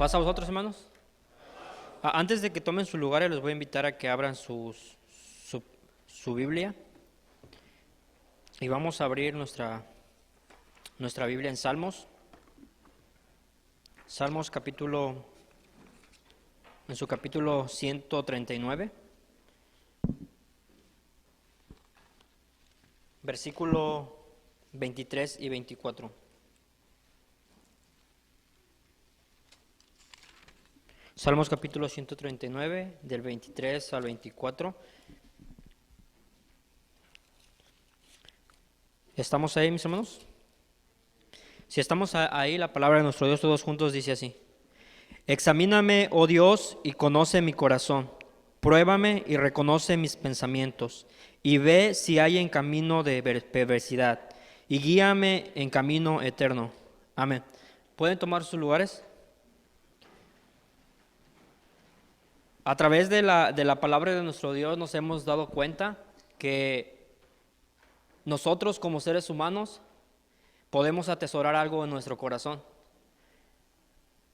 ¿Pasa a vosotros, hermanos? Antes de que tomen sus lugares, les voy a invitar a que abran su, su Biblia. Y vamos a abrir nuestra Biblia en Salmos. Salmos en su capítulo 139. Versículo 23 y 24. Salmos capítulo 139, del 23 al 24. ¿Estamos ahí, mis hermanos? Si estamos ahí, la palabra de nuestro Dios todos juntos dice así: Examíname, oh Dios, y conoce mi corazón. Pruébame y reconoce mis pensamientos, y ve si hay en camino de perversidad, y guíame en camino eterno. Amén. ¿Pueden tomar sus lugares? A través de la palabra de nuestro Dios nos hemos dado cuenta que nosotros como seres humanos podemos atesorar algo en nuestro corazón.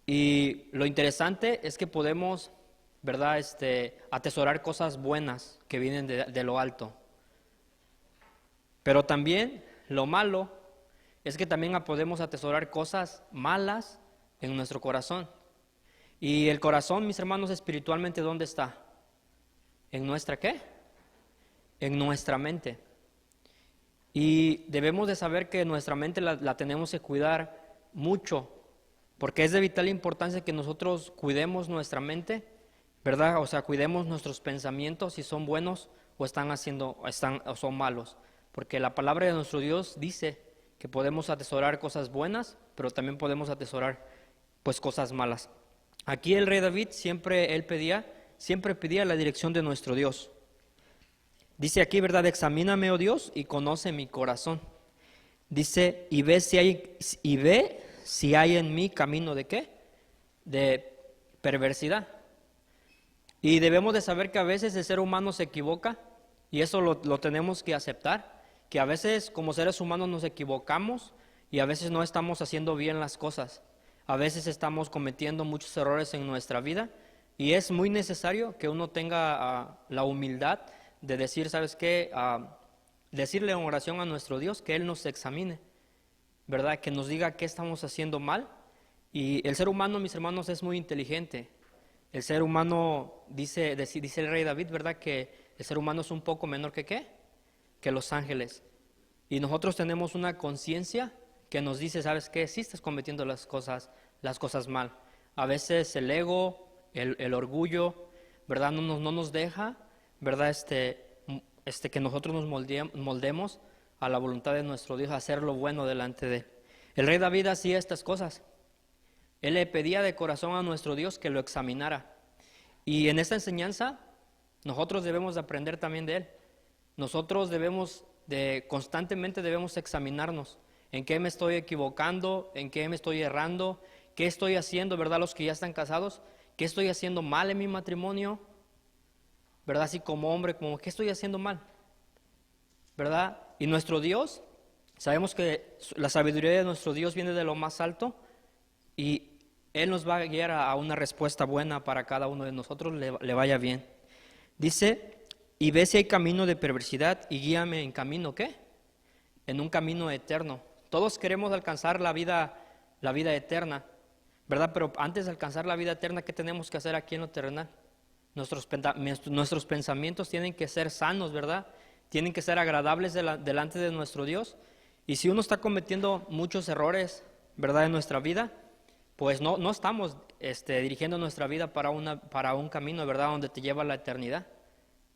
Y lo interesante es que podemos, ¿verdad?, atesorar cosas buenas que vienen de lo alto. Pero también lo malo es que también podemos atesorar cosas malas en nuestro corazón. Y el corazón, mis hermanos, espiritualmente, ¿dónde está? ¿En nuestra qué? En nuestra mente. Y debemos de saber que nuestra mente la tenemos que cuidar mucho, porque es de vital importancia que nosotros cuidemos nuestra mente, ¿verdad? O sea, cuidemos nuestros pensamientos, si son buenos o o son malos. Porque la palabra de nuestro Dios dice que podemos atesorar cosas buenas, pero también podemos atesorar pues cosas malas. Aquí el rey David siempre pedía la dirección de nuestro Dios. Dice aquí, ¿verdad? Examíname, oh Dios, y conoce mi corazón. Dice, y ve si hay en mí camino de ¿qué? De perversidad. Y debemos de saber que a veces el ser humano se equivoca, y eso lo tenemos que aceptar, que a veces como seres humanos nos equivocamos y a veces no estamos haciendo bien las cosas. A veces estamos cometiendo muchos errores en nuestra vida y es muy necesario que uno tenga la humildad de decir, ¿sabes qué? Decirle en oración a nuestro Dios que Él nos examine, ¿verdad? Que nos diga qué estamos haciendo mal. Y el ser humano, mis hermanos, es muy inteligente. El ser humano, dice el rey David, ¿verdad? Que el ser humano es un poco menor que ¿qué? Que los ángeles. Y nosotros tenemos una conciencia que nos dice, ¿sabes qué? Sí estás cometiendo las cosas mal. A veces el ego, el orgullo, ¿verdad? No nos deja, ¿verdad? Que nosotros nos moldemos a la voluntad de nuestro Dios, a hacer lo bueno delante de Él. El rey David hacía estas cosas. Él le pedía de corazón a nuestro Dios que lo examinara. Y en esta enseñanza, nosotros debemos de aprender también de Él. Nosotros constantemente debemos examinarnos. ¿En qué me estoy equivocando? ¿En qué me estoy errando? ¿Qué estoy haciendo, verdad, los que ya están casados? ¿Qué estoy haciendo mal en mi matrimonio? ¿Verdad? Así como hombre, ¿qué estoy haciendo mal? ¿Verdad? Y nuestro Dios, sabemos que la sabiduría de nuestro Dios viene de lo más alto y Él nos va a guiar a una respuesta buena para cada uno de nosotros, le vaya bien. Dice, y ve si hay camino de perversidad y guíame en camino, ¿qué? En un camino eterno. Todos queremos alcanzar la vida eterna, ¿verdad? Pero antes de alcanzar la vida eterna, ¿qué tenemos que hacer aquí en lo terrenal? Nuestros pensamientos tienen que ser sanos, ¿verdad? Tienen que ser agradables delante de nuestro Dios. Y si uno está cometiendo muchos errores, ¿verdad?, en nuestra vida, pues no estamos dirigiendo nuestra vida para un camino, ¿verdad?, donde te lleva a la eternidad.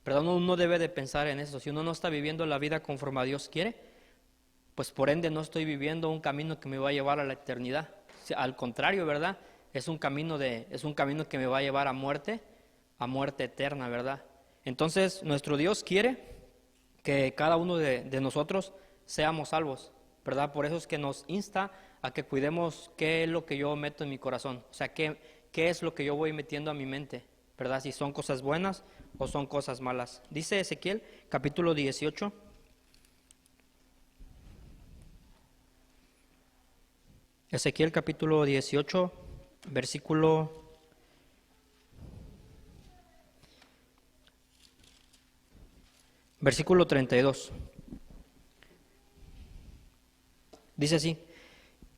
¿Verdad? Uno debe de pensar en eso. Si uno no está viviendo la vida conforme a Dios quiere, pues por ende no estoy viviendo un camino que me va a llevar a la eternidad. Al contrario, ¿verdad? Es un camino que me va a llevar a muerte eterna, ¿verdad? Entonces, nuestro Dios quiere que cada uno de nosotros seamos salvos, ¿verdad? Por eso es que nos insta a que cuidemos qué es lo que yo meto en mi corazón, o sea, qué es lo que yo voy metiendo a mi mente, ¿verdad? Si son cosas buenas o son cosas malas. Dice Ezequiel, capítulo 18. Ezequiel, capítulo 18, versículo 32. Dice así,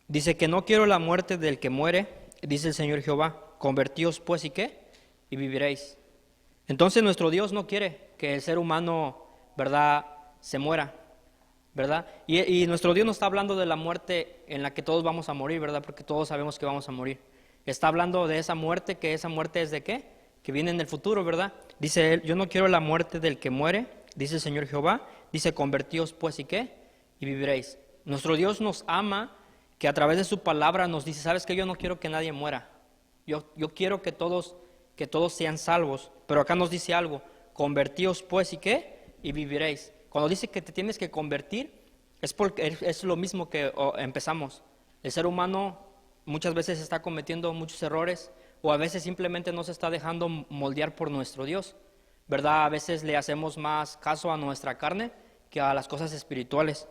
dice que no quiero la muerte del que muere, dice el Señor Jehová, convertíos pues y qué, y viviréis. Entonces nuestro Dios no quiere que el ser humano, ¿verdad?, se muera, ¿verdad? Y nuestro Dios no está hablando de la muerte en la que todos vamos a morir, ¿verdad? Porque todos sabemos que vamos a morir. Está hablando de esa muerte, que esa muerte es de qué, que viene en el futuro, ¿verdad? Dice él, yo no quiero la muerte del que muere, dice el Señor Jehová, dice convertíos pues y qué, y viviréis. Nuestro Dios nos ama, que a través de su palabra nos dice, ¿sabes qué? Yo no quiero que nadie muera. Yo quiero que todos sean salvos. Pero acá nos dice algo, convertíos pues y qué, y viviréis. Cuando dice que te tienes que convertir, es porque es lo mismo que empezamos. El ser humano muchas veces está cometiendo muchos errores, o a veces simplemente no se está dejando moldear por nuestro Dios, ¿verdad? A veces le hacemos más caso a nuestra carne que a las cosas espirituales.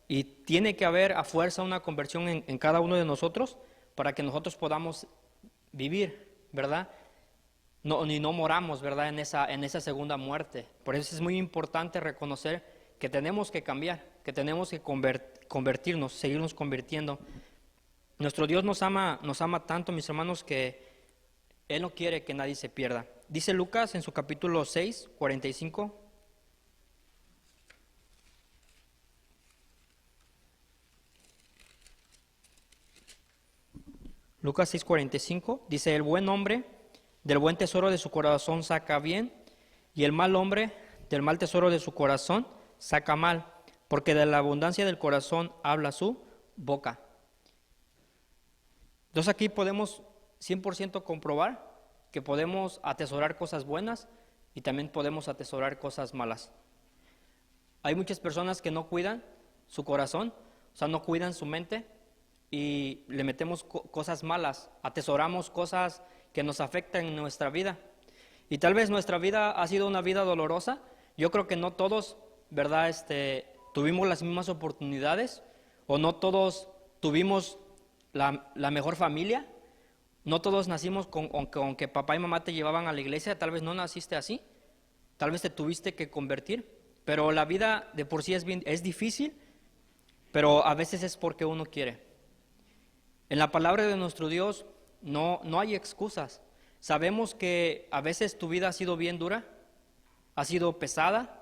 Y tiene que haber a fuerza una conversión en cada uno de nosotros para que nosotros podamos vivir, ¿verdad? Ni no moramos, ¿verdad?, en esa segunda muerte. Por eso es muy importante reconocer que tenemos que cambiar, que tenemos que convertirnos, seguirnos convirtiendo. Nuestro Dios nos ama tanto, mis hermanos, que Él no quiere que nadie se pierda. Dice Lucas en su capítulo 6, 45. Lucas 6, 45, dice, el buen hombre del buen tesoro de su corazón saca bien, y el mal hombre del mal tesoro de su corazón saca mal, porque de la abundancia del corazón habla su boca. Entonces aquí podemos 100% comprobar que podemos atesorar cosas buenas y también podemos atesorar cosas malas. Hay muchas personas que no cuidan su corazón, o sea, no cuidan su mente y le metemos cosas malas, atesoramos cosas que nos afectan en nuestra vida. Y tal vez nuestra vida ha sido una vida dolorosa. Yo creo que no todos, ¿verdad?, tuvimos las mismas oportunidades, o no todos tuvimos la mejor familia. No todos nacimos con que papá y mamá te llevaban a la iglesia. Tal vez no naciste así, tal vez te tuviste que convertir. Pero la vida de por sí es difícil, pero a veces es porque uno quiere. En la palabra de nuestro Dios no hay excusas. Sabemos que a veces tu vida ha sido bien dura, ha sido pesada.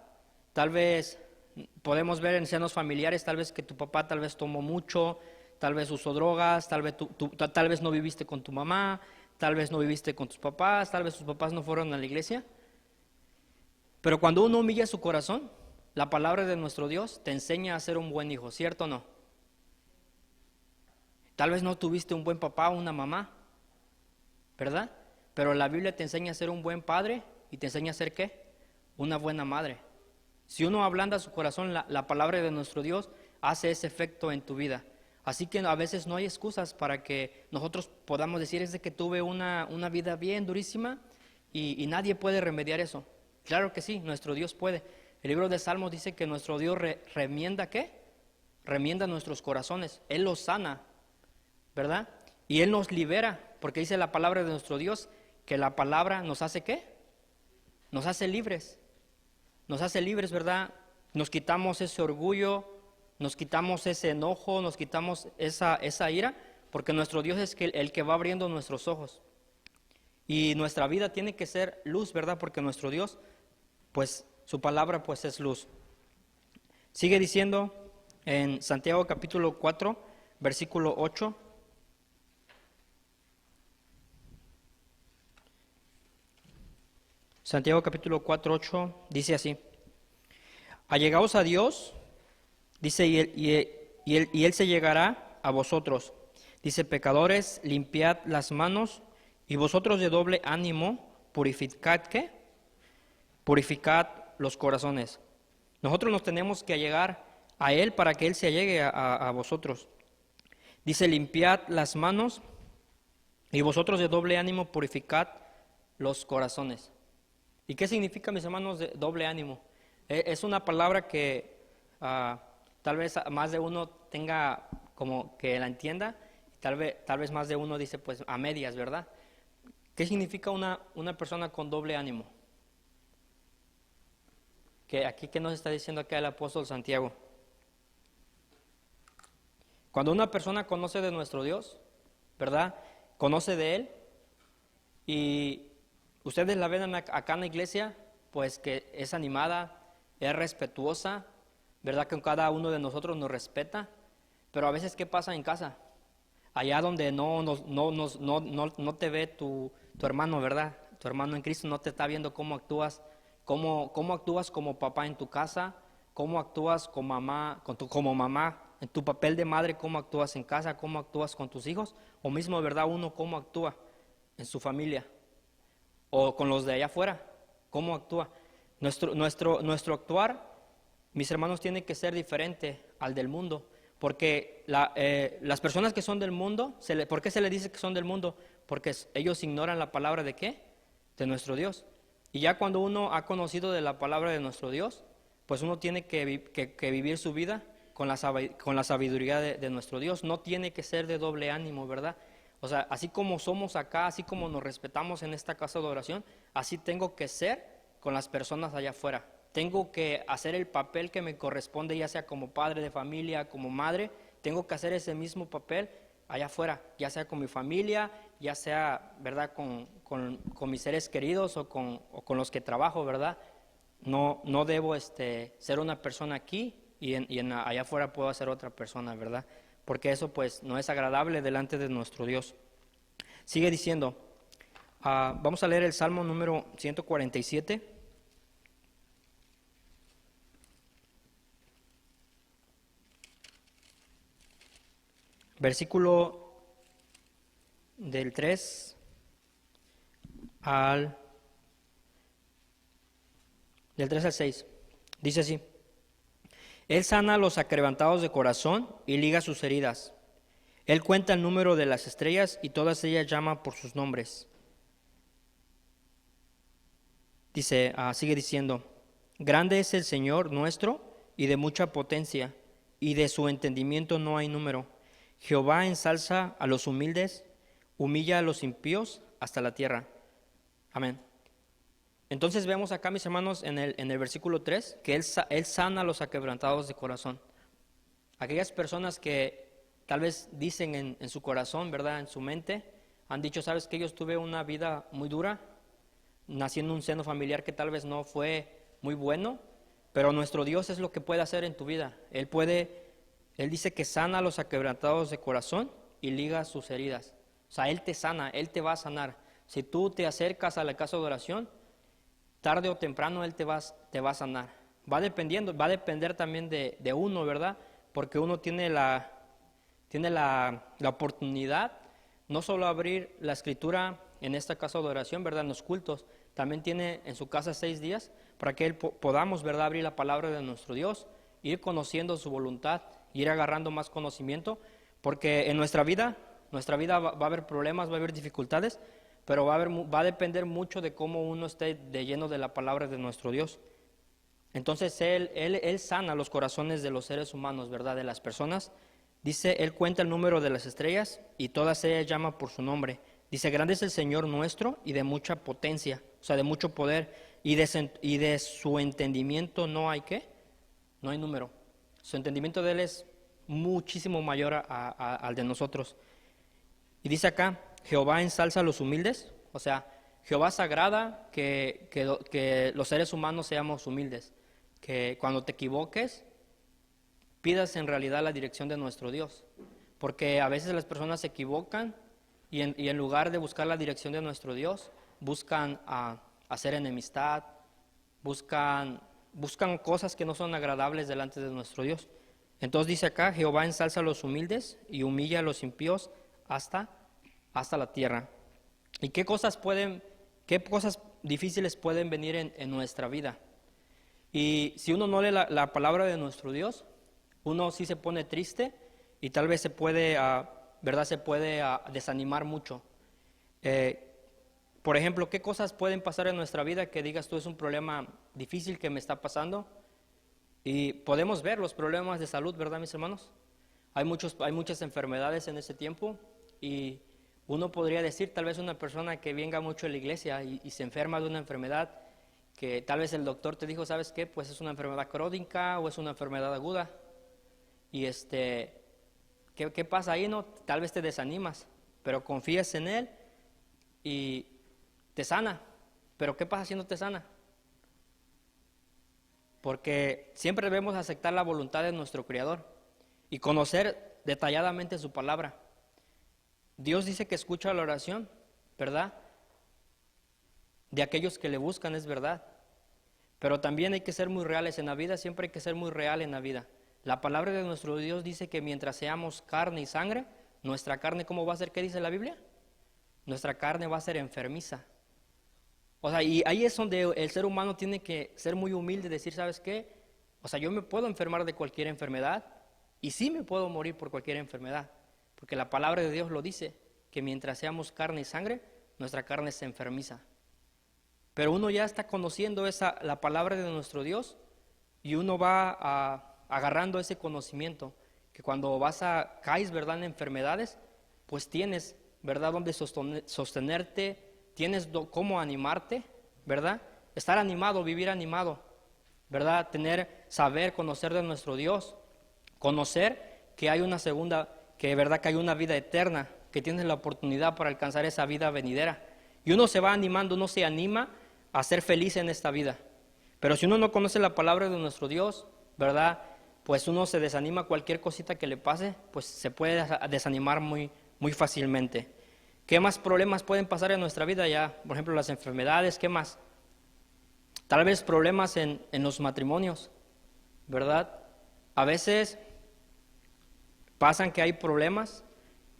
Tal vez podemos ver en senos familiares, tal vez que tu papá tal vez tomó mucho, tal vez usó drogas, tal vez no viviste con tu mamá, tal vez no viviste con tus papás, tal vez tus papás no fueron a la iglesia. Pero cuando uno humilla su corazón, la palabra de nuestro Dios te enseña a ser un buen hijo, ¿cierto o no? Tal vez no tuviste un buen papá o una mamá, ¿verdad? Pero la Biblia te enseña a ser un buen padre y te enseña a ser ¿qué? Una buena madre. Si uno ablanda su corazón, la palabra de nuestro Dios hace ese efecto en tu vida. Así que a veces no hay excusas para que nosotros podamos decir es de que tuve una vida bien durísima y nadie puede remediar eso. Claro que sí, nuestro Dios puede. El libro de Salmos dice que nuestro Dios remienda ¿qué? Remienda nuestros corazones. Él los sana, ¿verdad? Y Él nos libera, porque dice la palabra de nuestro Dios que la palabra nos hace ¿qué? Nos hace libres. Nos hace libres, ¿verdad? Nos quitamos ese orgullo, nos quitamos ese enojo, nos quitamos esa ira, porque nuestro Dios es el que va abriendo nuestros ojos. Y nuestra vida tiene que ser luz, ¿verdad? Porque nuestro Dios, pues su palabra pues es luz. Sigue diciendo en Santiago capítulo 4, versículo 8. Santiago capítulo 4, 8 dice así: allegaos a Dios, dice, y él se llegará a vosotros. Dice, pecadores, limpiad las manos, y vosotros de doble ánimo, purificad, ¿qué? Purificad los corazones. Nosotros nos tenemos que allegar a Él para que Él se allegue a vosotros. Dice, limpiad las manos, y vosotros de doble ánimo, purificad los corazones. ¿Y qué significa, mis hermanos, de doble ánimo? Es una palabra que tal vez más de uno tenga como que la entienda. Tal vez más de uno dice, pues a medias, ¿verdad? ¿Qué significa una persona con doble ánimo? ¿Qué nos está diciendo acá el apóstol Santiago? Cuando una persona conoce de nuestro Dios, ¿verdad? Conoce de Él, y ustedes la ven acá en la iglesia, pues que es animada, es respetuosa, ¿verdad? Que cada uno de nosotros nos respeta, pero a veces, ¿qué pasa en casa? Allá donde no te ve tu hermano, ¿verdad? Tu hermano en Cristo no te está viendo cómo actúas, cómo actúas como papá en tu casa, cómo actúas como mamá, en tu papel de madre, cómo actúas en casa, cómo actúas con tus hijos, o mismo, ¿verdad? Uno cómo actúa en su familia, o con los de allá afuera, cómo actúa. Nuestro actuar, mis hermanos, tiene que ser diferente al del mundo, porque las personas que son del mundo, ¿por qué se le dice que son del mundo? Porque ellos ignoran la palabra ¿de qué? De nuestro Dios. Y ya cuando uno ha conocido de la palabra de nuestro Dios, pues uno tiene que vivir su vida con la sabiduría de nuestro Dios. No tiene que ser de doble ánimo, ¿verdad? O sea, así como somos acá, así como nos respetamos en esta casa de oración, así tengo que ser con las personas allá afuera. Tengo que hacer el papel que me corresponde, ya sea como padre de familia, como madre, tengo que hacer ese mismo papel allá afuera, ya sea con mi familia, ya sea, ¿verdad?, con mis seres queridos o con los que trabajo, ¿verdad? No debo ser una persona aquí y allá afuera puedo ser otra persona, ¿verdad? Porque eso pues no es agradable delante de nuestro Dios. Sigue diciendo, vamos a leer el Salmo número 147. Versículo del 3 al 6. Dice así: Él sana a los aquebrantados de corazón y liga sus heridas. Él cuenta el número de las estrellas y todas ellas llama por sus nombres. Dice, sigue diciendo: Grande es el Señor nuestro y de mucha potencia, y de su entendimiento no hay número. Jehová ensalza a los humildes, humilla a los impíos hasta la tierra. Amén. Entonces vemos acá, mis hermanos, en el versículo 3, que él sana a los aquebrantados de corazón. Aquellas personas que tal vez dicen en su corazón, ¿verdad?, en su mente, han dicho, ¿sabes qué? Yo tuve una vida muy dura, nací en un seno familiar que tal vez no fue muy bueno, pero nuestro Dios es lo que puede hacer en tu vida. Él dice que sana a los aquebrantados de corazón y liga sus heridas. O sea, Él te sana, Él te va a sanar. Si tú te acercas a la casa de oración, tarde o temprano Él te va a sanar. Va a depender también de uno, ¿verdad? Porque uno tiene la oportunidad, no solo abrir la escritura en esta casa de oración, ¿verdad?, en los cultos, también tiene en su casa 6 días para que podamos, ¿verdad?, abrir la palabra de nuestro Dios, ir conociendo su voluntad, ir agarrando más conocimiento, porque en nuestra vida va a haber problemas, va a haber dificultades, pero va a depender mucho de cómo uno esté de lleno de la palabra de nuestro Dios. Entonces Él sana los corazones de los seres humanos, ¿verdad?, de las personas. Dice, Él cuenta el número de las estrellas y todas ellas llama por su nombre. Dice, grande es el Señor nuestro y de mucha potencia, o sea, de mucho poder, y de su entendimiento no hay ¿qué? No hay número. Su entendimiento de Él es muchísimo mayor al de nosotros. Y dice acá, Jehová ensalza a los humildes, o sea, Jehová se agrada que los seres humanos seamos humildes, que cuando te equivoques, pidas en realidad la dirección de nuestro Dios, porque a veces las personas se equivocan y en lugar de buscar la dirección de nuestro Dios, buscan hacer enemistad, buscan cosas que no son agradables delante de nuestro Dios. Entonces dice acá, Jehová ensalza a los humildes y humilla a los impíos hasta la tierra. ¿Y qué cosas difíciles pueden venir en nuestra vida? Y si uno no lee la palabra de nuestro Dios, uno sí se pone triste y tal vez se puede desanimar mucho. Por ejemplo, ¿qué cosas pueden pasar en nuestra vida que digas tú es un problema difícil que me está pasando? Y podemos ver los problemas de salud, ¿verdad, mis hermanos? Hay muchas enfermedades en este tiempo y uno podría decir, tal vez una persona que venga mucho a la iglesia y se enferma de una enfermedad, que tal vez el doctor te dijo, ¿sabes qué? Pues es una enfermedad crónica o es una enfermedad aguda. Y ¿qué pasa ahí? No, tal vez te desanimas, pero confías en Él y te sana. Pero ¿qué pasa si no te sana? Porque siempre debemos aceptar la voluntad de nuestro Creador y conocer detalladamente su palabra. Dios dice que escucha la oración, ¿verdad? De aquellos que le buscan, es verdad. Pero también hay que ser muy reales en la vida, siempre hay que ser muy real en la vida. La palabra de nuestro Dios dice que mientras seamos carne y sangre, nuestra carne, ¿cómo va a ser? ¿Qué dice la Biblia? Nuestra carne va a ser enfermiza. O sea, y ahí es donde el ser humano tiene que ser muy humilde y decir, ¿sabes qué? O sea, yo me puedo enfermar de cualquier enfermedad y sí me puedo morir por cualquier enfermedad. Porque la palabra de Dios lo dice, que mientras seamos carne y sangre, nuestra carne se enfermiza. Pero uno ya está conociendo la palabra de nuestro Dios y uno va agarrando ese conocimiento, que cuando caes, ¿verdad?, en enfermedades, pues tienes, ¿verdad?, donde sostenerte, tienes cómo animarte, ¿verdad? Estar animado, vivir animado, ¿verdad? Saber, conocer de nuestro Dios, conocer que hay una segunda, que verdad que hay una vida eterna, que tienes la oportunidad para alcanzar esa vida venidera. Y uno se va animando, uno se anima a ser feliz en esta vida. Pero si uno no conoce la palabra de nuestro Dios, ¿verdad?, pues uno se desanima, cualquier cosita que le pase, pues se puede desanimar muy, muy fácilmente. ¿Qué más problemas pueden pasar en nuestra vida ya? Por ejemplo, las enfermedades, ¿qué más? Tal vez problemas en los matrimonios, ¿verdad? A veces pasan que hay problemas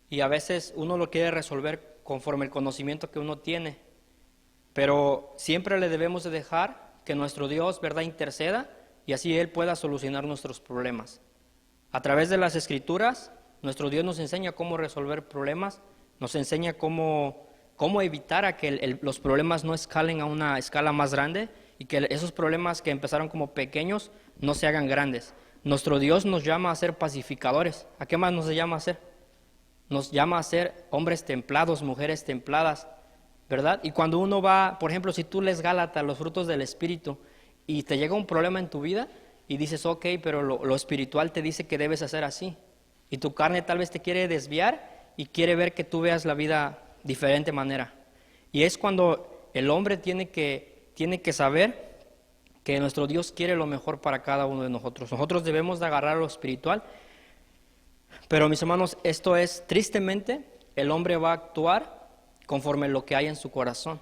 y a veces uno lo quiere resolver conforme el conocimiento que uno tiene, pero siempre le debemos de dejar que nuestro Dios, ¿verdad?, interceda y así Él pueda solucionar nuestros problemas. A través de las Escrituras, nuestro Dios nos enseña cómo resolver problemas, nos enseña cómo evitar a que los problemas no escalen a una escala más grande y que esos problemas que empezaron como pequeños no se hagan grandes. Nuestro Dios nos llama a ser pacificadores. ¿A qué más nos llama a ser? Nos llama a ser hombres templados, mujeres templadas, ¿verdad? Y cuando uno va, por ejemplo, si tú lees Gálatas, los frutos del Espíritu, y te llega un problema en tu vida y dices, ok, pero lo espiritual te dice que debes hacer así. Y tu carne tal vez te quiere desviar y quiere ver que tú veas la vida de diferente manera. Y es cuando el hombre tiene que saber que nuestro Dios quiere lo mejor para cada uno de nosotros. Nosotros debemos de agarrar lo espiritual, pero mis hermanos, esto es, tristemente, el hombre va a actuar conforme lo que hay en su corazón.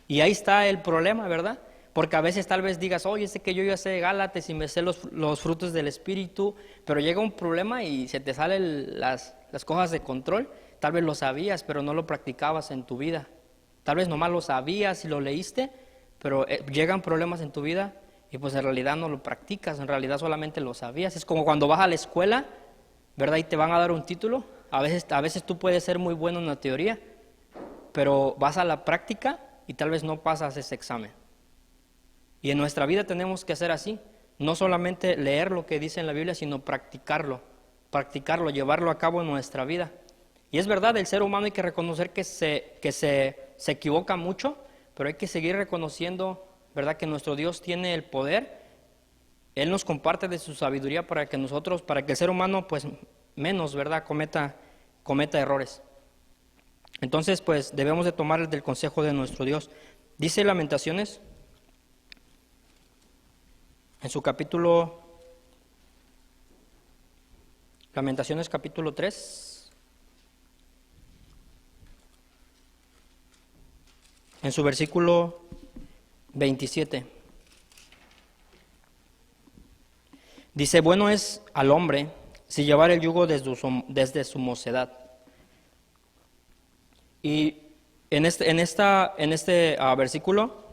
Y ahí está el problema, ¿verdad? Porque a veces tal vez digas, oye, sé que yo ya sé Gálatas y me sé los frutos del Espíritu, pero llega un problema y se te salen las cosas de control. Tal vez lo sabías, pero no lo practicabas en tu vida. Tal vez nomás lo sabías y lo leíste, pero llegan problemas en tu vida y pues en realidad no lo practicas, en realidad solamente lo sabías. Es como cuando vas a la escuela, ¿verdad? Y te van a dar un título. A veces tú puedes ser muy bueno en la teoría, pero vas a la práctica y tal vez no pasas ese examen. Y en nuestra vida tenemos que hacer así, no solamente leer lo que dice en la Biblia, sino practicarlo, llevarlo a cabo en nuestra vida. Y es verdad, el ser humano hay que reconocer que se equivoca mucho, pero hay que seguir reconociendo, ¿verdad?, que nuestro Dios tiene el poder. Él nos comparte de su sabiduría para que el ser humano, pues menos, ¿verdad?, cometa errores. Entonces, pues debemos de tomar del consejo de nuestro Dios. Dice Lamentaciones, en su Lamentaciones capítulo 3, en su versículo 27, dice, bueno es al hombre si llevar el yugo desde su mocedad. Y en este versículo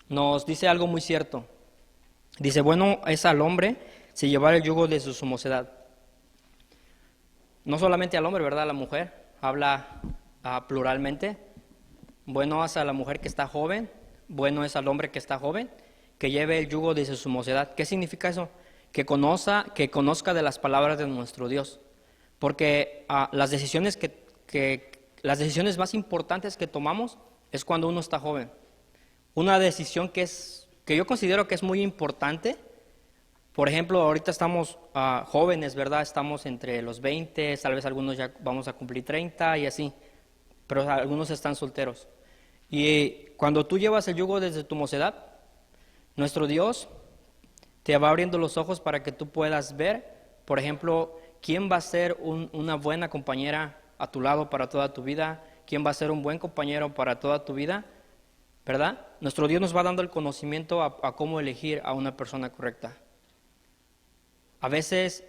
nos dice algo muy cierto. Dice, bueno es al hombre si llevar el yugo desde su mocedad. No solamente al hombre, ¿verdad? A la mujer, habla pluralmente. Bueno es a la mujer que está joven, bueno es al hombre que está joven, que lleve el yugo desde su mocedad. ¿Qué significa eso? que conozca de las palabras de nuestro Dios. Porque las decisiones las decisiones más importantes que tomamos es cuando uno está joven. Una decisión que yo considero que es muy importante. Por ejemplo, ahorita estamos jóvenes, ¿verdad? Estamos entre los 20, tal vez algunos ya vamos a cumplir 30 y así, pero algunos están solteros. Y cuando tú llevas el yugo desde tu mocedad, nuestro Dios te va abriendo los ojos para que tú puedas ver, por ejemplo, quién va a ser una buena compañera a tu lado para toda tu vida, quién va a ser un buen compañero para toda tu vida, ¿verdad? Nuestro Dios nos va dando el conocimiento a cómo elegir a una persona correcta. A veces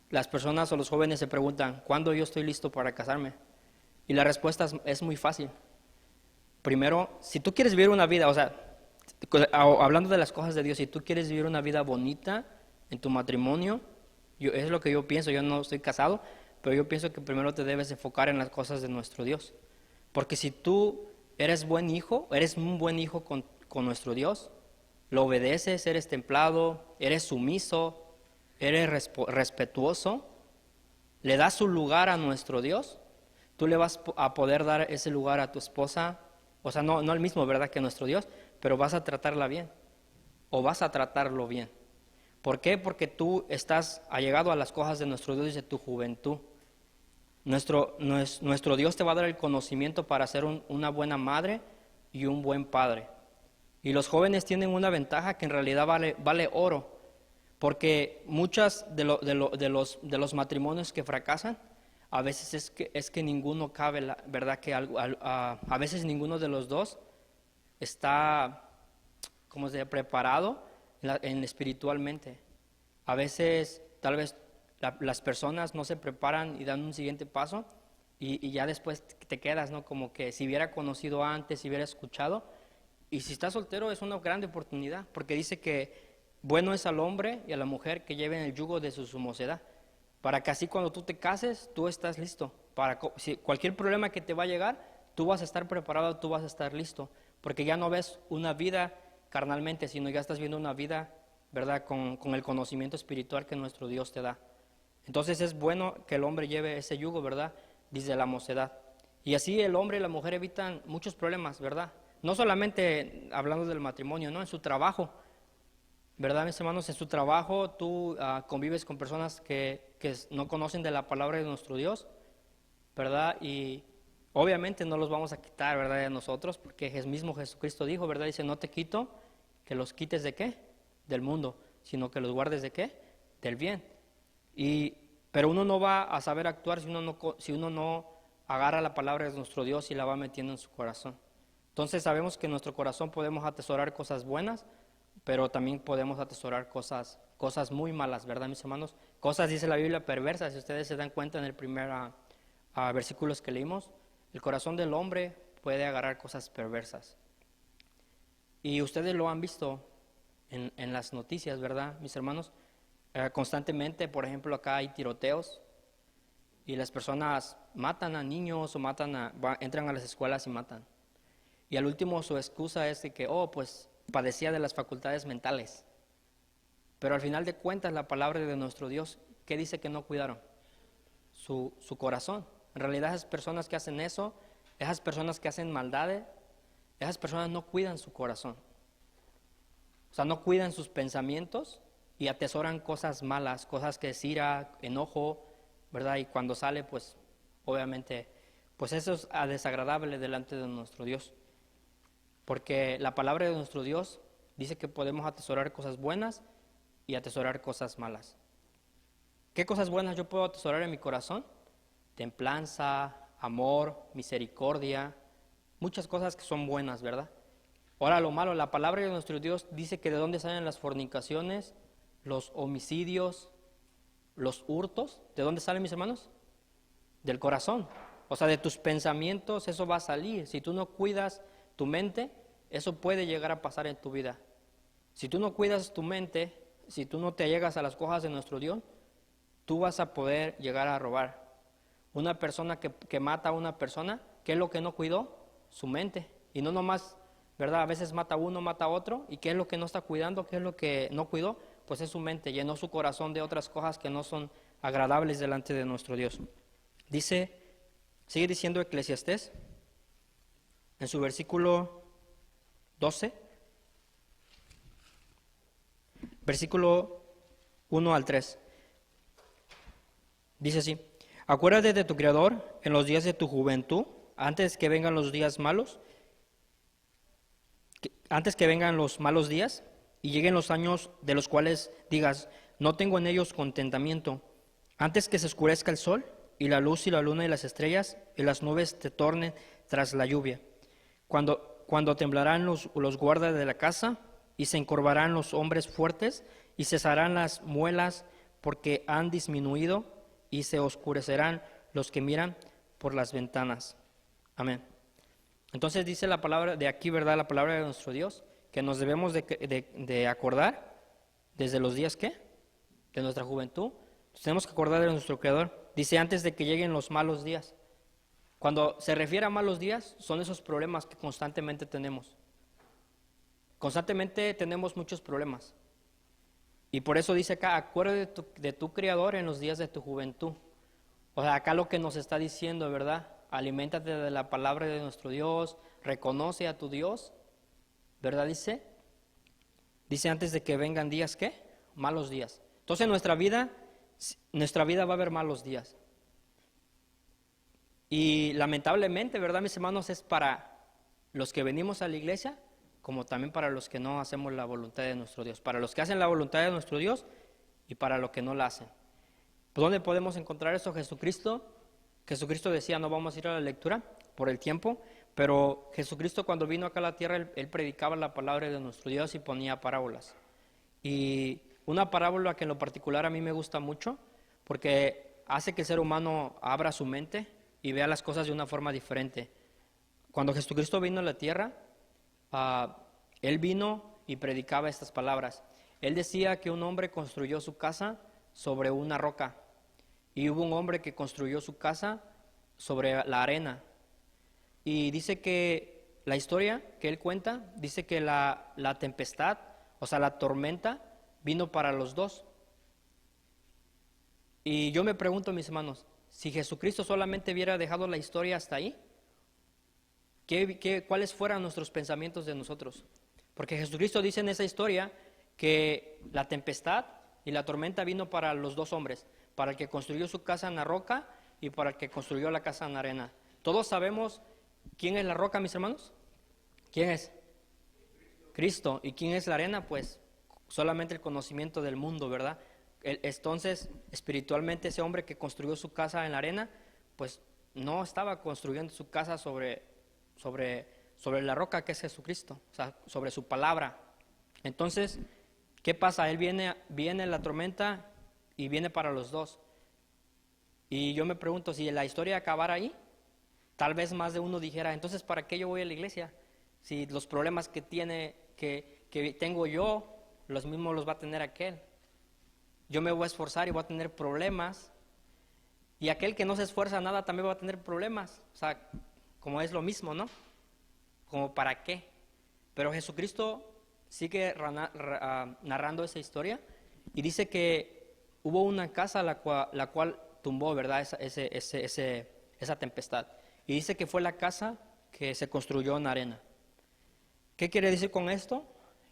las personas o los jóvenes se preguntan, ¿cuándo yo estoy listo para casarme? Y la respuesta es muy fácil. Primero, si tú quieres vivir una vida, o sea, hablando de las cosas de Dios, si tú quieres vivir una vida bonita en tu matrimonio, es lo que yo pienso, yo no estoy casado, pero yo pienso que primero te debes enfocar en las cosas de nuestro Dios. Porque si tú eres un buen hijo con nuestro Dios, lo obedeces, eres templado, eres sumiso, eres respetuoso, le das su lugar a nuestro Dios, tú le vas a poder dar ese lugar a tu esposa, o sea, no el mismo, ¿verdad?, que nuestro Dios, pero vas a tratarla bien, o vas a tratarlo bien. ¿Por qué? Porque tú estás allegado a las cosas de nuestro Dios desde tu juventud. Nuestro Dios te va a dar el conocimiento para ser una buena madre y un buen padre. Y los jóvenes tienen una ventaja que en realidad vale oro, porque muchas de los matrimonios que fracasan, a veces es que ninguno cabe, ¿verdad? Que a veces ninguno de los dos está, ¿cómo se llama?, preparado espiritualmente. A veces, tal vez, las personas no se preparan y dan un siguiente paso y ya después te quedas, ¿no? Como que si hubiera conocido antes, si hubiera escuchado. Y si estás soltero es una gran oportunidad, porque dice que bueno es al hombre y a la mujer que lleven el yugo de su mocedad, para que así cuando tú te cases, tú estás listo. Si cualquier problema que te va a llegar, tú vas a estar preparado, tú vas a estar listo, porque ya no ves una vida carnalmente, sino ya estás viendo una vida, ¿verdad?, con el conocimiento espiritual que nuestro Dios te da. Entonces es bueno que el hombre lleve ese yugo, ¿verdad?, desde la mocedad. Y así el hombre y la mujer evitan muchos problemas, ¿verdad? No solamente hablando del matrimonio, ¿no? En su trabajo, ¿verdad, mis hermanos? En su trabajo tú convives con personas que no conocen de la palabra de nuestro Dios, ¿verdad? Y obviamente no los vamos a quitar, ¿verdad?, de nosotros, porque el mismo Jesucristo dijo, ¿verdad? Dice, no te quito que los quites ¿de qué? Del mundo, sino que los guardes ¿de qué? Del bien. Pero uno no va a saber actuar si uno no agarra la palabra de nuestro Dios y la va metiendo en su corazón. Entonces sabemos que en nuestro corazón podemos atesorar cosas buenas, pero también podemos atesorar cosas muy malas, ¿verdad, mis hermanos? Cosas, dice la Biblia, perversas. Si ustedes se dan cuenta en el primer versículos que leímos, el corazón del hombre puede agarrar cosas perversas. Y ustedes lo han visto en las noticias, ¿verdad, mis hermanos? Constantemente, por ejemplo, acá hay tiroteos y las personas matan a niños o entran a las escuelas y matan. Y al último su excusa es de que, pues padecía de las facultades mentales. Pero al final de cuentas la palabra de nuestro Dios, ¿qué dice que no cuidaron? Su corazón. En realidad esas personas que hacen eso, esas personas que hacen maldades, esas personas no cuidan su corazón. O sea, no cuidan sus pensamientos y atesoran cosas malas, cosas que es ira, enojo, ¿verdad? Y cuando sale, pues obviamente, pues eso es desagradable delante de nuestro Dios. Porque la palabra de nuestro Dios dice que podemos atesorar cosas buenas y atesorar cosas malas. ¿Qué cosas buenas yo puedo atesorar en mi corazón? Templanza, amor, misericordia, muchas cosas que son buenas, ¿verdad? Ahora lo malo, la palabra de nuestro Dios dice que de dónde salen las fornicaciones, los homicidios, los hurtos. ¿De dónde salen, mis hermanos? Del corazón. O sea, de tus pensamientos eso va a salir. Si tú no cuidas tu mente, eso puede llegar a pasar en tu vida. Si tú no cuidas tu mente, si tú no te allegas a las cosas de nuestro Dios, tú vas a poder llegar a robar. Una persona que mata a una persona, ¿qué es lo que no cuidó? Su mente. Y no nomás, ¿verdad? A veces mata a uno, mata a otro. ¿Y qué es lo que no está cuidando? ¿Qué es lo que no cuidó? pues es su mente, llenó su corazón de otras cosas que no son agradables delante de nuestro Dios. Sigue diciendo Eclesiastés, en su versículo 12, versículo 1 al 3. Dice así: acuérdate de tu Creador en los días de tu juventud, antes que vengan los días malos, antes que vengan los malos días y lleguen los años de los cuales digas, no tengo en ellos contentamiento, antes que se oscurezca el sol y la luz y la luna y las estrellas y las nubes te tornen tras la lluvia, cuando temblarán los guardas de la casa y se encorvarán los hombres fuertes y cesarán las muelas porque han disminuido y se oscurecerán los que miran por las ventanas. Amén. Entonces dice la palabra de aquí, ¿verdad? La palabra de nuestro Dios, que nos debemos de acordar desde los días, ¿qué? De nuestra juventud. Nos tenemos que acordar de nuestro Creador. Dice, antes de que lleguen los malos días. Cuando se refiere a malos días, son esos problemas que constantemente tenemos. Constantemente tenemos muchos problemas. Y por eso dice acá, acuérdate de tu Creador en los días de tu juventud. O sea, acá lo que nos está diciendo, ¿verdad? Aliméntate de la palabra de nuestro Dios, reconoce a tu Dios, ¿verdad? Dice antes de que vengan días, ¿qué? Malos días. Entonces en nuestra vida va a haber malos días. Y lamentablemente, ¿verdad, mis hermanos? Es para los que venimos a la iglesia, como también para los que no hacemos la voluntad de nuestro Dios. Para los que hacen la voluntad de nuestro Dios y para los que no la hacen. ¿Dónde podemos encontrar eso? Jesucristo decía, no vamos a ir a la lectura por el tiempo, pero Jesucristo cuando vino acá a la tierra, él predicaba la palabra de nuestro Dios y ponía parábolas. Y una parábola que en lo particular a mí me gusta mucho, porque hace que el ser humano abra su mente y vea las cosas de una forma diferente. Cuando Jesucristo vino a la tierra, Él vino y predicaba estas palabras. Él decía que un hombre construyó su casa sobre una roca. Y hubo un hombre que construyó su casa sobre la arena. Y dice que la historia que él cuenta, dice que la tempestad, o sea, la tormenta, vino para los dos. Y yo me pregunto, mis hermanos, si Jesucristo solamente hubiera dejado la historia hasta ahí, ¿cuáles fueran nuestros pensamientos de nosotros? Porque Jesucristo dice en esa historia que la tempestad y la tormenta vino para los dos hombres, para el que construyó su casa en la roca y para el que construyó la casa en la arena. Todos sabemos quién es la roca, mis hermanos. ¿Quién es? Cristo. ¿Y quién es la arena? Pues solamente el conocimiento del mundo, ¿verdad? Entonces, espiritualmente ese hombre que construyó su casa en la arena, pues no estaba construyendo su casa sobre la roca que es Jesucristo, o sea, sobre su palabra. Entonces, ¿qué pasa? Él viene la tormenta y viene para los dos. Y yo me pregunto, si la historia acabara ahí, tal vez más de uno dijera, entonces ¿para qué yo voy a la iglesia? Si los problemas que tengo yo, los mismos los va a tener aquel. Yo me voy a esforzar y voy a tener problemas. Y aquel que no se esfuerza nada también va a tener problemas. O sea, como es lo mismo, ¿no? Como para qué. Pero Jesucristo sigue narrando esa historia y dice que hubo una casa la cual tumbó, ¿verdad? Esa tempestad. Y dice que fue la casa que se construyó en arena. ¿Qué quiere decir con esto?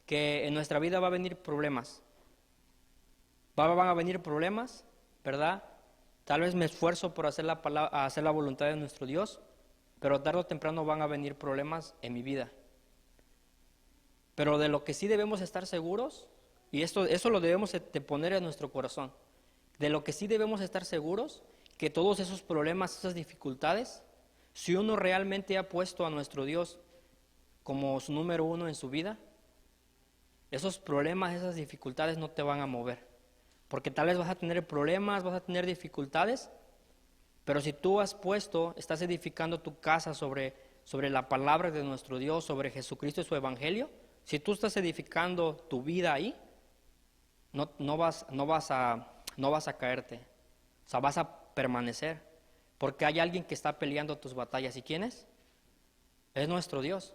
Que en nuestra vida va a venir problemas. Van a venir problemas, ¿verdad? Tal vez me esfuerzo por hacer la voluntad de nuestro Dios, pero tarde o temprano van a venir problemas en mi vida. Pero de lo que sí debemos estar seguros, y eso lo debemos de poner en nuestro corazón, de lo que sí debemos estar seguros, que todos esos problemas, esas dificultades, si uno realmente ha puesto a nuestro Dios como su número uno en su vida, esos problemas, esas dificultades no te van a mover. Porque tal vez vas a tener problemas, vas a tener dificultades, pero si tú estás edificando tu casa sobre la palabra de nuestro Dios, sobre Jesucristo y su evangelio, si tú estás edificando tu vida ahí, no vas a caerte, o sea, vas a permanecer, porque hay alguien que está peleando tus batallas. ¿Y quién es? Es nuestro Dios.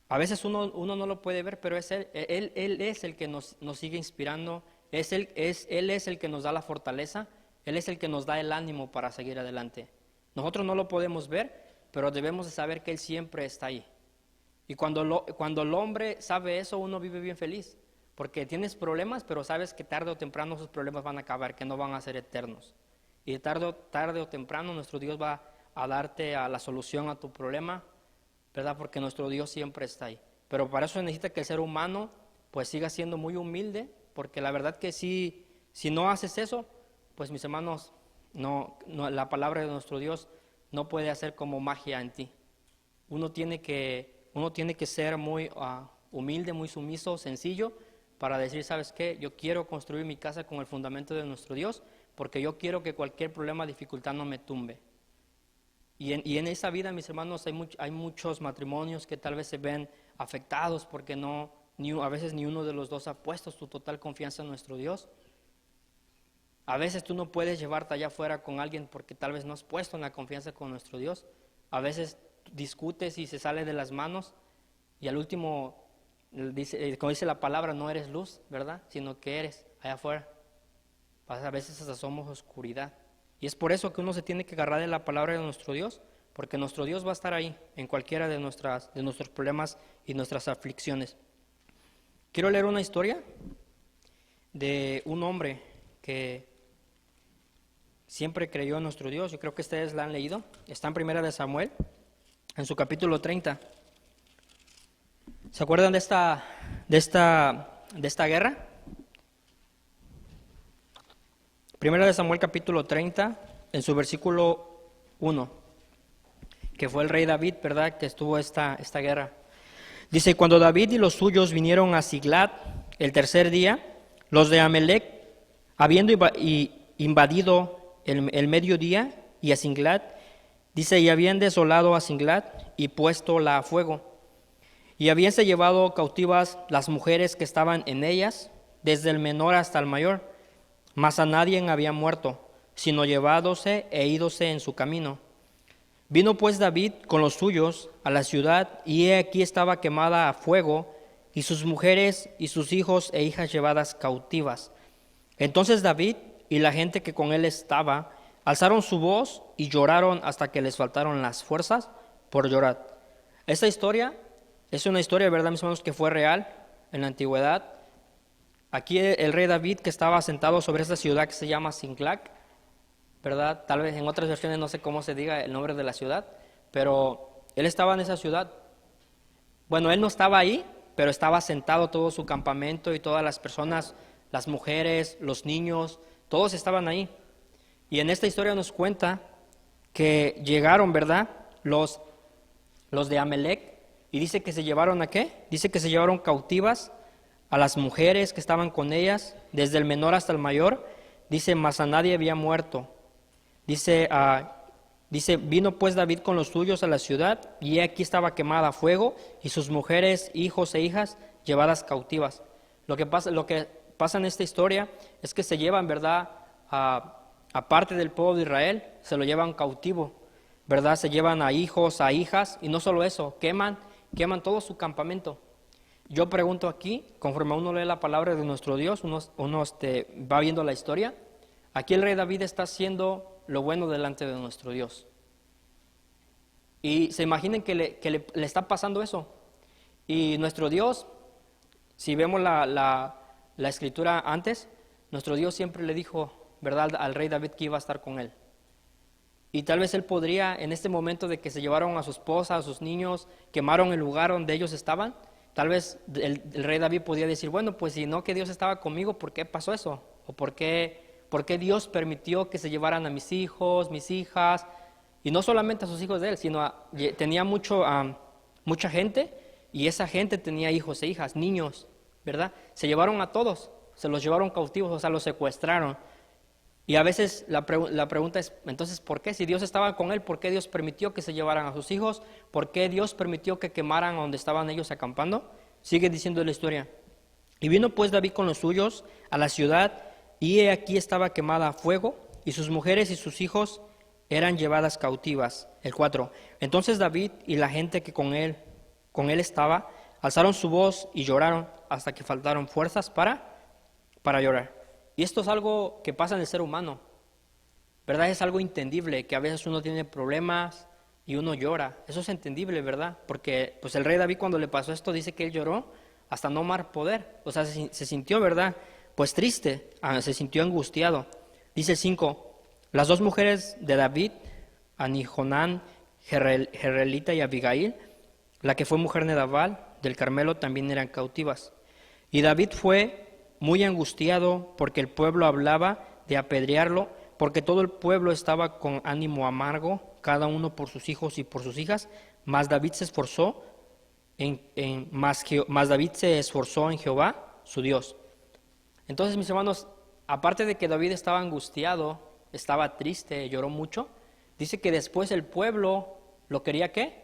A veces uno no lo puede ver, pero es Él es el que nos sigue inspirando, Él es el que nos da la fortaleza, Él es el que nos da el ánimo para seguir adelante. Nosotros no lo podemos ver, pero debemos de saber que Él siempre está ahí. Y cuando el hombre sabe eso, uno vive bien feliz, porque tienes problemas, pero sabes que tarde o temprano esos problemas van a acabar, que no van a ser eternos. Y tarde o temprano nuestro Dios va a darte a la solución a tu problema, ¿verdad? Porque nuestro Dios siempre está ahí. Pero para eso necesita que el ser humano pues siga siendo muy humilde, porque la verdad que si no haces eso, pues mis hermanos, la palabra de nuestro Dios no puede hacer como magia en ti. Uno tiene que ser muy humilde, muy sumiso, sencillo, para decir, ¿sabes qué? Yo quiero construir mi casa con el fundamento de nuestro Dios, porque yo quiero que cualquier problema, dificultad no me tumbe. Y en esa vida, mis hermanos, hay muchos matrimonios que tal vez se ven afectados porque a veces ni uno de los dos ha puesto su total confianza en nuestro Dios. A veces tú no puedes llevarte allá afuera con alguien porque tal vez no has puesto en la confianza con nuestro Dios. A veces discutes y se sale de las manos y al último, como dice la palabra, no eres luz, ¿verdad? Sino que eres allá afuera. A veces hasta somos oscuridad. Y es por eso que uno se tiene que agarrar de la palabra de nuestro Dios, porque nuestro Dios va a estar ahí en cualquiera de nuestros problemas y nuestras aflicciones. Quiero leer una historia de un hombre que siempre creyó en nuestro Dios. Yo creo que ustedes la han leído. Está en Primera de Samuel, en su capítulo 30. ¿Se acuerdan de esta guerra? Primera de Samuel capítulo 30, en su versículo 1, que fue el rey David, ¿verdad?, que estuvo esta guerra. Dice, cuando David y los suyos vinieron a Siglat el tercer día, los de Amelec, habiendo invadido el mediodía y a Siglat, dice, y habían desolado a Siglat y puéstola a fuego, y habíanse llevado cautivas las mujeres que estaban en ellas, desde el menor hasta el mayor, mas a nadie había muerto, sino llevádose e ídose en su camino. Vino pues David con los suyos a la ciudad, y he aquí estaba quemada a fuego, y sus mujeres y sus hijos e hijas llevadas cautivas. Entonces David y la gente que con él estaba, alzaron su voz y lloraron hasta que les faltaron las fuerzas por llorar. Esta historia es una historia, ¿verdad, mis hermanos?, que fue real en la antigüedad. Aquí el rey David, que estaba sentado sobre esta ciudad que se llama Siglac, ¿verdad? Tal vez en otras versiones no sé cómo se diga el nombre de la ciudad, pero él estaba en esa ciudad. Bueno, él no estaba ahí, pero estaba sentado todo su campamento y todas las personas, las mujeres, los niños, todos estaban ahí. Y en esta historia nos cuenta que llegaron, ¿verdad?, los de Amelec, y dice que se llevaron ¿a qué? Dice que se llevaron cautivas a las mujeres que estaban con ellas, desde el menor hasta el mayor. Dice, mas a nadie había muerto. Dice, vino pues David con los suyos a la ciudad, y aquí estaba quemada a fuego, y sus mujeres, hijos e hijas llevadas cautivas. Lo que pasa en esta historia es que se llevan, ¿verdad?, a parte del pueblo de Israel, se lo llevan cautivo, ¿verdad? Se llevan a hijos, a hijas, y no solo eso, queman todo su campamento. Yo pregunto aquí, conforme uno lee la palabra de nuestro Dios, uno va viendo la historia. Aquí el rey David está haciendo lo bueno delante de nuestro Dios. Y se imaginen que le está pasando eso. Y nuestro Dios, si vemos la escritura antes, nuestro Dios siempre le dijo, ¿verdad?, al rey David que iba a estar con él. Y tal vez él podría, en este momento de que se llevaron a su esposa, a sus niños, quemaron el lugar donde ellos estaban, tal vez el rey David podía decir, bueno, pues si no que Dios estaba conmigo, ¿por qué pasó eso? ¿O por qué Dios permitió que se llevaran a mis hijos, mis hijas? Y no solamente a sus hijos de él, sino tenía mucha gente, y esa gente tenía hijos e hijas, niños, ¿verdad? Se llevaron a todos, se los llevaron cautivos, o sea, los secuestraron. Y a veces la pregunta es, entonces, ¿por qué? Si Dios estaba con él, ¿por qué Dios permitió que se llevaran a sus hijos? ¿Por qué Dios permitió que quemaran donde estaban ellos acampando? Sigue diciendo la historia. Y vino pues David con los suyos a la ciudad, y he aquí estaba quemada a fuego, y sus mujeres y sus hijos eran llevadas cautivas. El 4. Entonces David y la gente que con él estaba, alzaron su voz y lloraron hasta que faltaron fuerzas para llorar. Y esto es algo que pasa en el ser humano, ¿verdad? Es algo entendible, que a veces uno tiene problemas y uno llora. Eso es entendible, ¿verdad? Porque pues el rey David, cuando le pasó esto, dice que él lloró hasta no más poder. O sea, se sintió, ¿verdad? Pues triste, se sintió angustiado. Dice el 5, las dos mujeres de David, Anijonán, Jerelita y Abigail, la que fue mujer de Nabal del Carmelo, también eran cautivas. Y David fue muy angustiado porque el pueblo hablaba de apedrearlo, porque todo el pueblo estaba con ánimo amargo, cada uno por sus hijos y por sus hijas, mas David se esforzó mas David se esforzó en Jehová, su Dios. Entonces, mis hermanos, aparte de que David estaba angustiado, estaba triste, lloró mucho, dice que después el pueblo lo quería, ¿qué?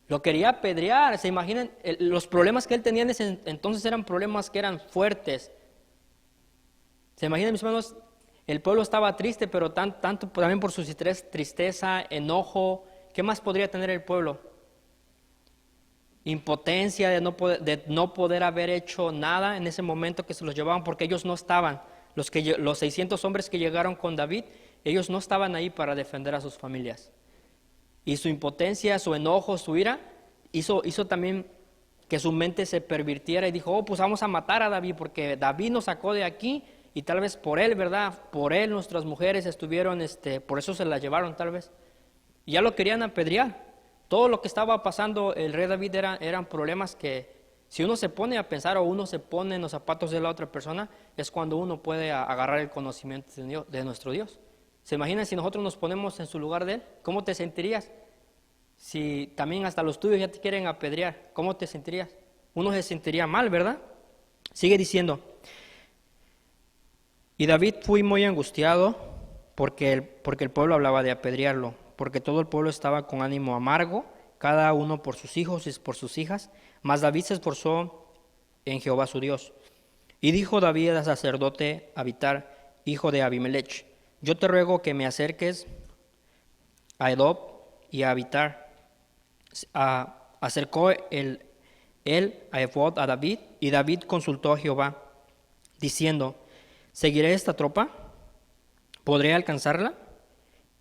Lo quería apedrear. ¿Se imaginan? Los problemas que él tenía en ese entonces eran problemas que eran fuertes. ¿Se imaginan, mis hermanos? El pueblo estaba triste, pero tanto también por su tristeza, enojo. ¿Qué más podría tener el pueblo? Impotencia de no poder haber hecho nada en ese momento que se los llevaban, porque ellos no estaban. Los 600 hombres que llegaron con David, ellos no estaban ahí para defender a sus familias. Y su impotencia, su enojo, su ira, hizo también que su mente se pervirtiera y dijo, pues vamos a matar a David, porque David nos sacó de aquí y tal vez por él, ¿verdad? Por él nuestras mujeres estuvieron, por eso se las llevaron tal vez. Y ya lo querían apedrear. Todo lo que estaba pasando el rey David eran problemas que, si uno se pone a pensar o uno se pone en los zapatos de la otra persona, es cuando uno puede agarrar el conocimiento de nuestro Dios. ¿Se imaginan si nosotros nos ponemos en su lugar de él? ¿Cómo te sentirías? Si también hasta los tuyos ya te quieren apedrear, ¿cómo te sentirías? Uno se sentiría mal, ¿verdad? Sigue diciendo, y David fue muy angustiado porque el pueblo hablaba de apedrearlo, porque todo el pueblo estaba con ánimo amargo, cada uno por sus hijos y por sus hijas, mas David se esforzó en Jehová su Dios. Y dijo David al sacerdote Abiatar, hijo de Abimelech, yo te ruego que me acerques a Edob y a Abiatar. Acercó él a Ephod a David, y David consultó a Jehová, diciendo, ¿seguiré esta tropa? ¿Podré alcanzarla?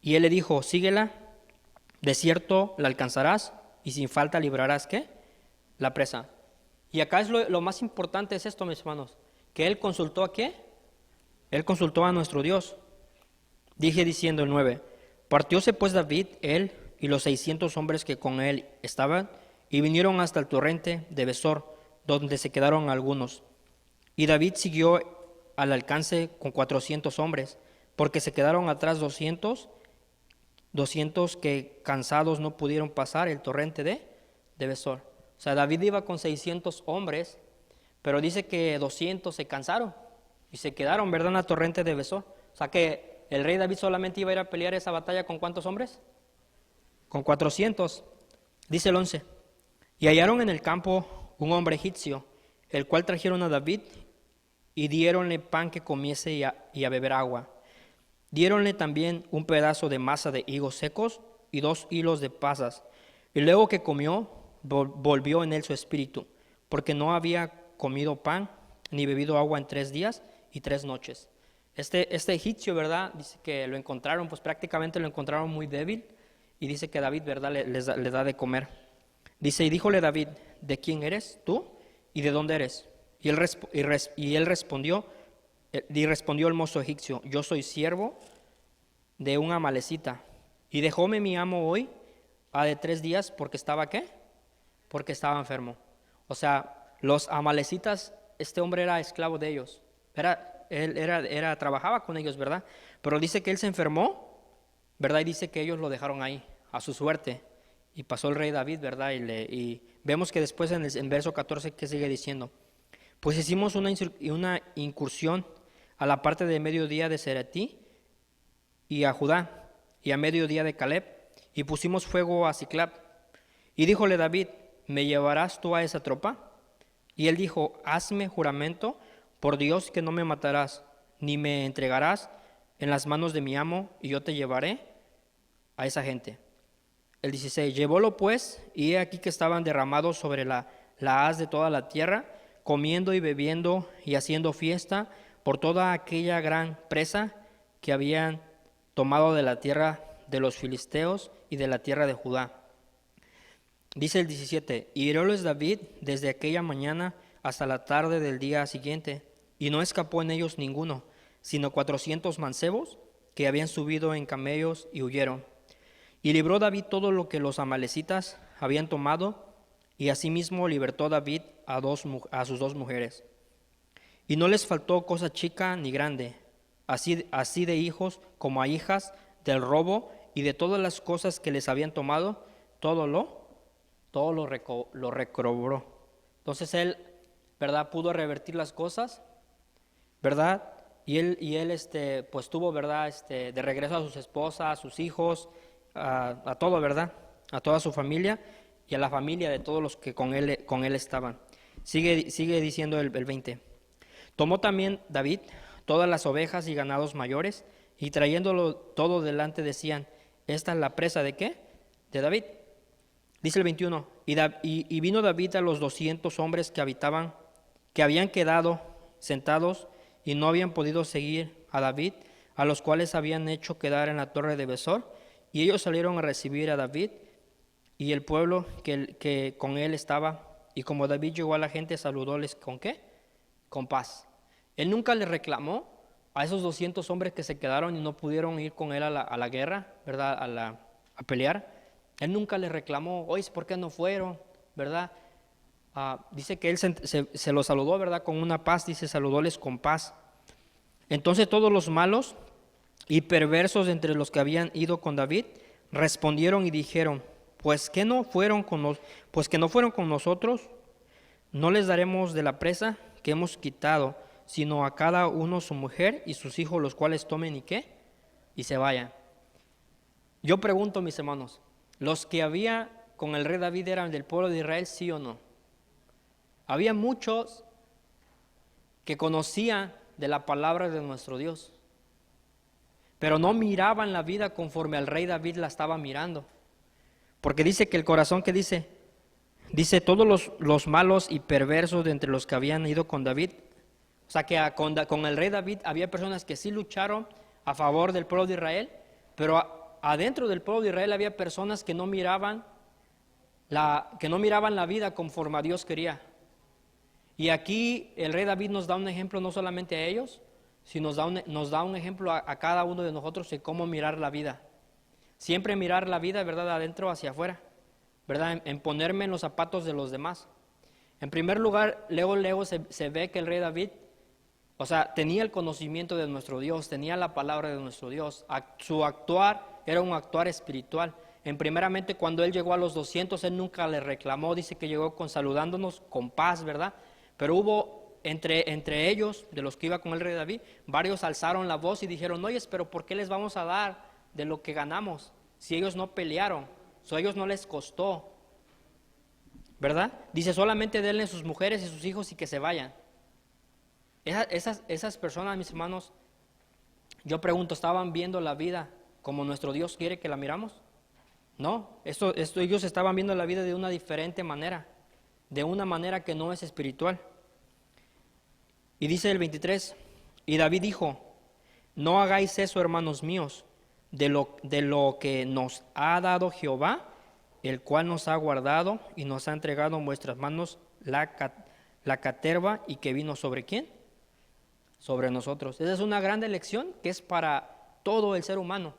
Y él le dijo, síguela, de cierto la alcanzarás, y sin falta librarás, ¿qué? La presa. Y acá es lo más importante es esto, mis hermanos, que él consultó ¿a qué? Él consultó a nuestro Dios. Dije diciendo el 9, partióse pues David, él y los 600 hombres que con él estaban, y vinieron hasta el torrente de Besor, donde se quedaron algunos. Y David siguió al alcance con 400 hombres, porque se quedaron atrás 200 que cansados no pudieron pasar el torrente de Besor. O sea, David iba con 600 hombres, pero dice que 200 se cansaron y se quedaron, ¿verdad?, en la torrente de Besor. O sea que el rey David solamente iba a ir a pelear esa batalla ¿con cuántos hombres? Con 400. Dice el 11. Y hallaron en el campo un hombre egipcio, el cual trajeron a David y diéronle pan que comiese y a beber agua. Diéronle también un pedazo de masa de higos secos y 2 hilos de pasas. Y luego que comió, volvió en él su espíritu, porque no había comido pan ni bebido agua en 3 días y 3 noches. Este egipcio, ¿verdad? Dice que lo encontraron, pues prácticamente lo encontraron muy débil, y dice que David, ¿verdad?, le da de comer. Dice, y díjole David, ¿de quién eres tú y de dónde eres? Y él respondió el mozo egipcio, yo soy siervo de un amalecita, y dejóme mi amo hoy ha de 3 días porque estaba ¿qué? Porque estaba enfermo. O sea, los amalecitas, este hombre era esclavo de ellos, trabajaba con ellos, ¿verdad? Pero dice que él se enfermó, ¿verdad? Y dice que ellos lo dejaron ahí, a su suerte. Y pasó el rey David, ¿verdad? Y vemos que después en verso 14, ¿qué sigue diciendo? Pues hicimos una incursión a la parte de mediodía de Ceretí y a Judá, y a mediodía de Caleb, y pusimos fuego a Siclab. Y díjole David, ¿me llevarás tú a esa tropa? Y él dijo, hazme juramento por Dios que no me matarás, ni me entregarás en las manos de mi amo, y yo te llevaré a esa gente. El 16, llevólo pues, y he aquí que estaban derramados sobre la la haz de toda la tierra, comiendo y bebiendo y haciendo fiesta por toda aquella gran presa que habían tomado de la tierra de los filisteos y de la tierra de Judá. Dice el 17, y hirióles David desde aquella mañana hasta la tarde del día siguiente, y no escapó en ellos ninguno, sino 400 mancebos que habían subido en camellos y huyeron. Y libró David todo lo que los amalecitas habían tomado, y asimismo libertó David a sus dos mujeres. Y no les faltó cosa chica ni grande, así de hijos como a hijas, del robo y de todas las cosas que les habían tomado, todo lo recobró. Entonces él, ¿verdad?, pudo revertir las cosas, ¿verdad? Y él pues tuvo, ¿verdad?, de regreso a sus esposas, a sus hijos, a todo, ¿verdad?, a toda su familia y a la familia de todos los que con él estaban. Sigue diciendo el 20. Tomó también David todas las ovejas y ganados mayores, y trayéndolo todo delante decían, ¿esta es la presa de qué? De David. Dice el 21, y vino David a los 200 hombres que habían quedado sentados y no habían podido seguir a David, a los cuales habían hecho quedar en la torre de Besor, y ellos salieron a recibir a David y el pueblo que con él estaba, y como David llegó a la gente, saludóles ¿con qué? Con paz. Él nunca le reclamó a esos 200 hombres que se quedaron y no pudieron ir con él a la guerra, ¿verdad?, a pelear. Él nunca le reclamó, oye, ¿por qué no fueron? ¿Verdad? Dice que él se los saludó, ¿verdad?, con una paz, dice, saludóles con paz. Entonces todos los malos y perversos entre los que habían ido con David respondieron y dijeron, pues que no fueron con nosotros, no les daremos de la presa que hemos quitado, sino a cada uno su mujer y sus hijos, los cuales tomen y qué, y se vayan. Yo pregunto, mis hermanos, ¿los que había con el rey David eran del pueblo de Israel, sí o no? Había muchos que conocían de la palabra de nuestro Dios, pero no miraban la vida conforme al rey David la estaba mirando. Porque dice que el corazón que dice todos los malos y perversos de entre los que habían ido con David, o sea que con el rey David había personas que sí lucharon a favor del pueblo de Israel, pero adentro del pueblo de Israel había personas que no miraban la vida conforme a Dios quería. Y aquí el rey David nos da un ejemplo no solamente a ellos, sino nos da un ejemplo a cada uno de nosotros de cómo mirar la vida. Siempre mirar la vida, ¿verdad?, de adentro hacia afuera, ¿verdad?, en ponerme en los zapatos de los demás. En primer lugar, luego se ve que el rey David, o sea, tenía el conocimiento de nuestro Dios, tenía la palabra de nuestro Dios. Su actuar era un actuar espiritual. Primeramente, cuando él llegó a los 200, él nunca le reclamó, dice que llegó saludándonos con paz, ¿verdad? Pero hubo entre ellos, de los que iba con el rey David, varios alzaron la voz y dijeron, oye, pero ¿por qué les vamos a dar de lo que ganamos si ellos no pelearon? A ellos no les costó, ¿verdad? Dice, solamente denle sus mujeres y sus hijos y que se vayan. Esas personas, mis hermanos, yo pregunto, ¿estaban viendo la vida como nuestro Dios quiere que la miramos? No, ellos estaban viendo la vida de una diferente manera, de una manera que no es espiritual. Y dice el 23, y David dijo, no hagáis eso, hermanos míos, de lo que nos ha dado Jehová, el cual nos ha guardado y nos ha entregado en vuestras manos la caterva, y que vino ¿sobre quién? Sobre nosotros. Esa es una gran lección que es para todo el ser humano.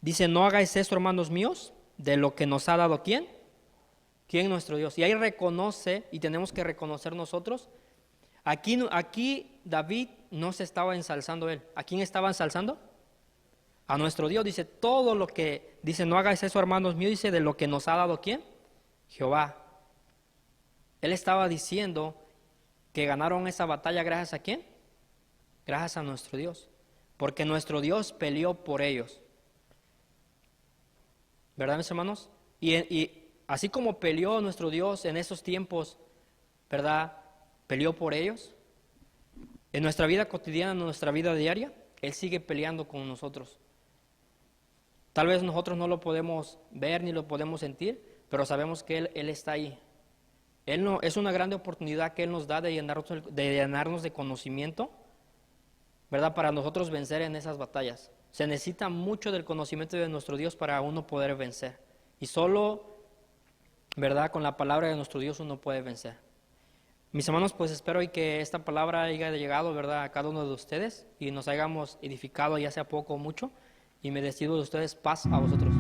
Dice, no hagáis eso, hermanos míos, de lo que nos ha dado ¿quién? ¿Quién? Nuestro Dios. Y ahí reconoce, y tenemos que reconocer nosotros, aquí David no se estaba ensalzando él. ¿A quién estaba ensalzando? A nuestro Dios. Dice, todo lo que, dice, no hagáis eso, hermanos míos, dice, de lo que nos ha dado ¿quién? Jehová. Él estaba diciendo que ganaron esa batalla gracias ¿a quién? Gracias a nuestro Dios. Porque nuestro Dios peleó por ellos. ¿Verdad, mis hermanos? Y así como peleó nuestro Dios en esos tiempos, ¿verdad?, peleó por ellos. En nuestra vida cotidiana, en nuestra vida diaria, Él sigue peleando con nosotros. Tal vez nosotros no lo podemos ver ni lo podemos sentir, pero sabemos que Él está ahí. Él no, es una grande oportunidad que Él nos da de llenarnos de conocimiento, ¿verdad? Para nosotros vencer en esas batallas. Se necesita mucho del conocimiento de nuestro Dios para uno poder vencer. Y solo, ¿verdad? Con la palabra de nuestro Dios uno puede vencer. Mis hermanos, pues espero y que esta palabra haya llegado, ¿verdad?, a cada uno de ustedes y nos hayamos edificado, ya sea poco o mucho. Y me despido de ustedes, paz a vosotros.